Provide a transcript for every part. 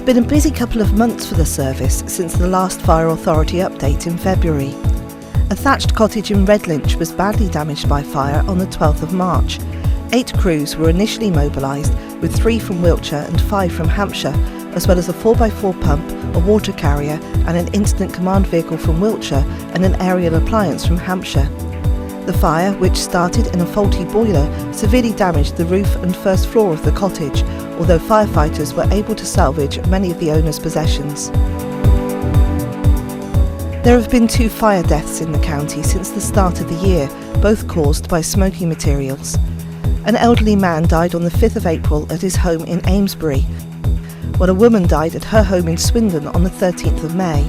been a busy couple of months for the service since the last Fire Authority update in February. A thatched cottage in Redlinch was badly damaged by fire on the 12th of March. 8 crews were initially mobilised, with 3 from Wiltshire and 5 from Hampshire, as well as a 4x4 pump, a water carrier and an incident command vehicle from Wiltshire and an aerial appliance from Hampshire. The fire, which started in a faulty boiler, severely damaged the roof and first floor of the cottage, although firefighters were able to salvage many of the owner's possessions. There have been 2 fire deaths in the county since the start of the year, both caused by smoking materials. An elderly man died on the 5th of April at his home in Amesbury, while a woman died at her home in Swindon on the 13th of May.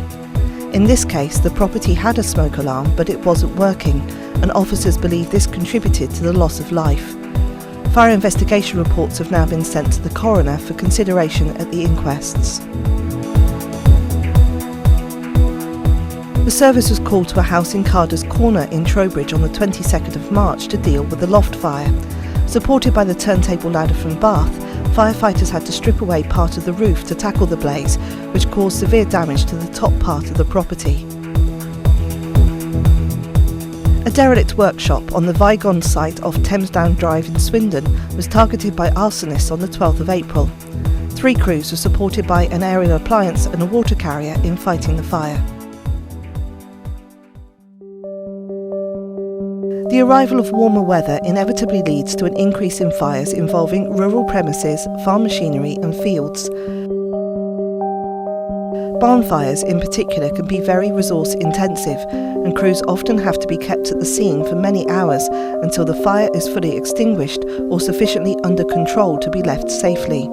In this case, the property had a smoke alarm, but it wasn't working, and officers believe this contributed to the loss of life. Fire investigation reports have now been sent to the coroner for consideration at the inquests. The service was called to a house in Carter's Corner in Trowbridge on the 22nd of March to deal with the loft fire. Supported by the turntable ladder from Bath, firefighters had to strip away part of the roof to tackle the blaze, which caused severe damage to the top part of the property. A derelict workshop on the Vigon site off Thamesdown Drive in Swindon was targeted by arsonists on the 12th of April. 3 crews were supported by an aerial appliance and a water carrier in fighting the fire. The arrival of warmer weather inevitably leads to an increase in fires involving rural premises, farm machinery and fields. Barn fires in particular can be very resource intensive, and crews often have to be kept at the scene for many hours until the fire is fully extinguished or sufficiently under control to be left safely.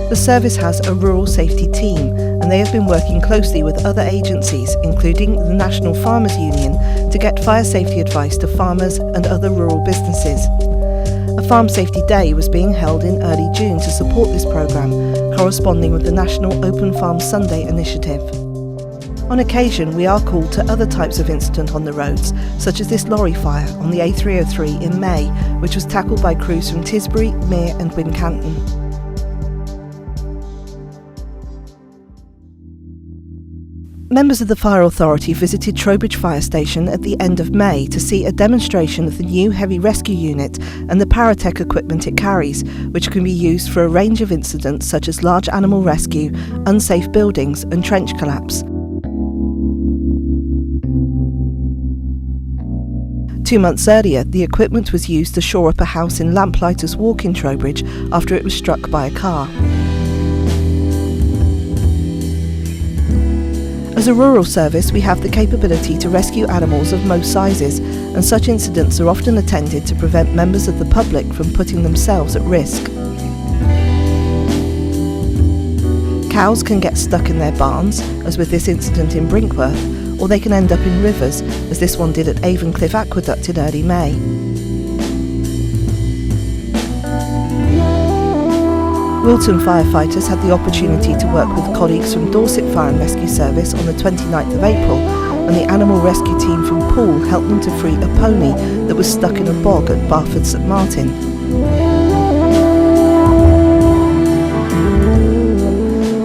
The service has a rural safety team, and they have been working closely with other agencies, including the National Farmers Union, to get fire safety advice to farmers and other rural businesses. A Farm Safety Day was being held in early June to support this programme, corresponding with the National Open Farm Sunday initiative. On occasion, we are called to other types of incident on the roads, such as this lorry fire on the A303 in May, which was tackled by crews from Tisbury, Mere and Wincanton. Members of the Fire Authority visited Trowbridge Fire Station at the end of May to see a demonstration of the new heavy rescue unit and the paratech equipment it carries, which can be used for a range of incidents such as large animal rescue, unsafe buildings and trench collapse. 2 months earlier, the equipment was used to shore up a house in Lamplighters Walk in Trowbridge after it was struck by a car. As a rural service, we have the capability to rescue animals of most sizes, and such incidents are often attended to prevent members of the public from putting themselves at risk. Cows can get stuck in their barns, as with this incident in Brinkworth, or they can end up in rivers, as this one did at Avencliff Aqueduct in early May. Wilton firefighters had the opportunity to work with colleagues from Dorset Fire Rescue Service on the 29th of April, and the animal rescue team from Poole helped them to free a pony that was stuck in a bog at Barford St Martin.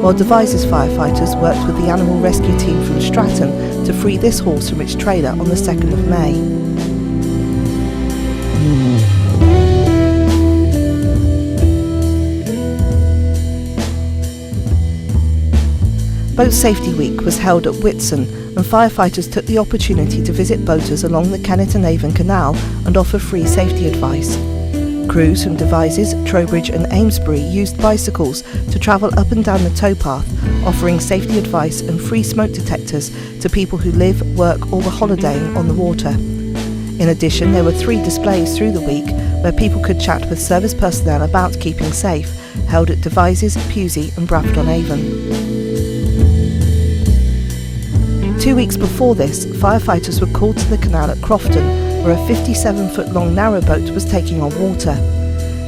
While Devizes firefighters worked with the animal rescue team from Stratton to free this horse from its trailer on the 2nd of May. Boat Safety Week was held at Whitsun, and firefighters took the opportunity to visit boaters along the Kennet and Avon Canal and offer free safety advice. Crews from Devizes, Trowbridge and Amesbury used bicycles to travel up and down the towpath, offering safety advice and free smoke detectors to people who live, work or were holidaying on the water. In addition, there were 3 displays through the week where people could chat with service personnel about keeping safe, held at Devizes, Pewsey and Bradford-on-Avon. 2 weeks before this, firefighters were called to the canal at Crofton, where a 57-foot-long narrowboat was taking on water.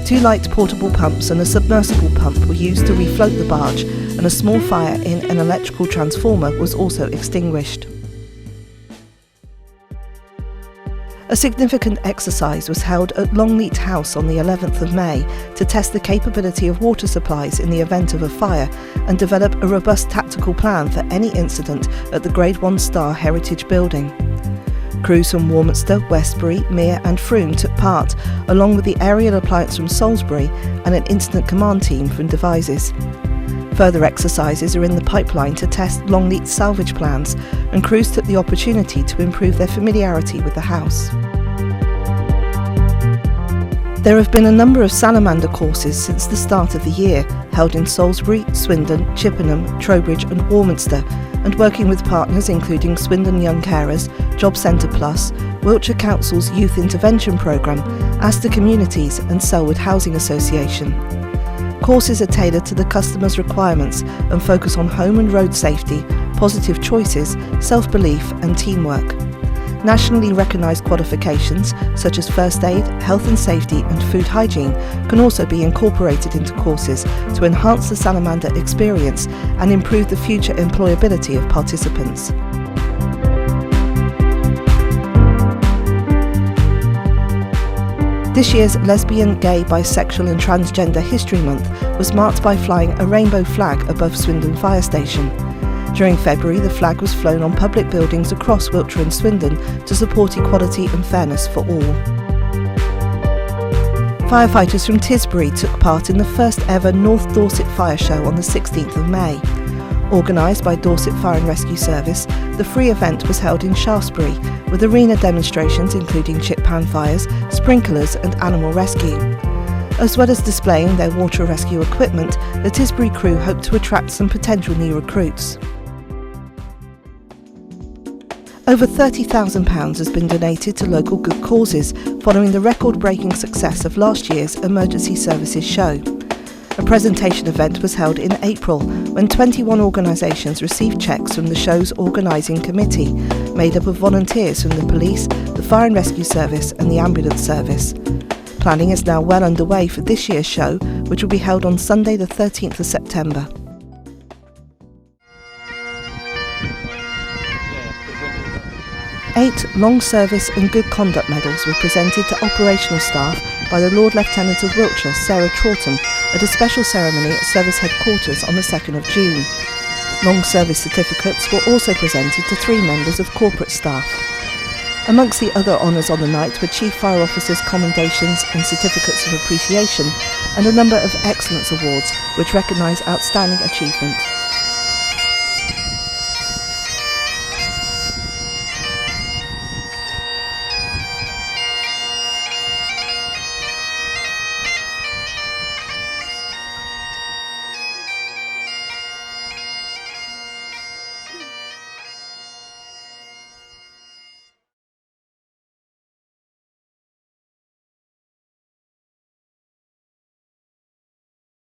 2 light portable pumps and a submersible pump were used to refloat the barge, and a small fire in an electrical transformer was also extinguished. A significant exercise was held at Longleat House on the 11th of May to test the capability of water supplies in the event of a fire and develop a robust tactical plan for any incident at the Grade 1 Star Heritage Building. Crews from Warminster, Westbury, Mere and Frome took part, along with the aerial appliance from Salisbury and an incident command team from Devizes. Further exercises are in the pipeline to test Longleat's salvage plans, and crews took the opportunity to improve their familiarity with the house. There have been a number of salamander courses since the start of the year, held in Salisbury, Swindon, Chippenham, Trowbridge and Warminster, and working with partners including Swindon Young Carers, Job Centre Plus, Wiltshire Council's Youth Intervention Programme, Astor Communities and Selwood Housing Association. Courses are tailored to the customer's requirements and focus on home and road safety, positive choices, self-belief and teamwork. Nationally recognised qualifications such as first aid, health and safety and food hygiene can also be incorporated into courses to enhance the salamander experience and improve the future employability of participants. This year's Lesbian, Gay, Bisexual and Transgender History Month was marked by flying a rainbow flag above Swindon Fire Station. During February, the flag was flown on public buildings across Wiltshire and Swindon to support equality and fairness for all. Firefighters from Tisbury took part in the first ever North Dorset Fire Show on the 16th of May. Organised by Dorset Fire Rescue Service, the free event was held in Shaftesbury, with arena demonstrations including chip pan fires, sprinklers and animal rescue. As well as displaying their water rescue equipment, the Tisbury crew hoped to attract some potential new recruits. Over £30,000 has been donated to local good causes following the record-breaking success of last year's Emergency Services Show. A presentation event was held in April when 21 organisations received cheques from the show's organising committee, made up of volunteers from the police, the Fire and Rescue Service and the Ambulance Service. Planning is now well underway for this year's show, which will be held on Sunday the 13th of September. Eight Long Service and Good Conduct medals were presented to operational staff by the Lord Lieutenant of Wiltshire, Sarah Troughton, at a special ceremony at Service Headquarters on the 2nd of June. Long Service certificates were also presented to 3 members of corporate staff. Amongst the other honours on the night were Chief Fire Officers' commendations and certificates of appreciation, and a number of excellence awards which recognise outstanding achievement.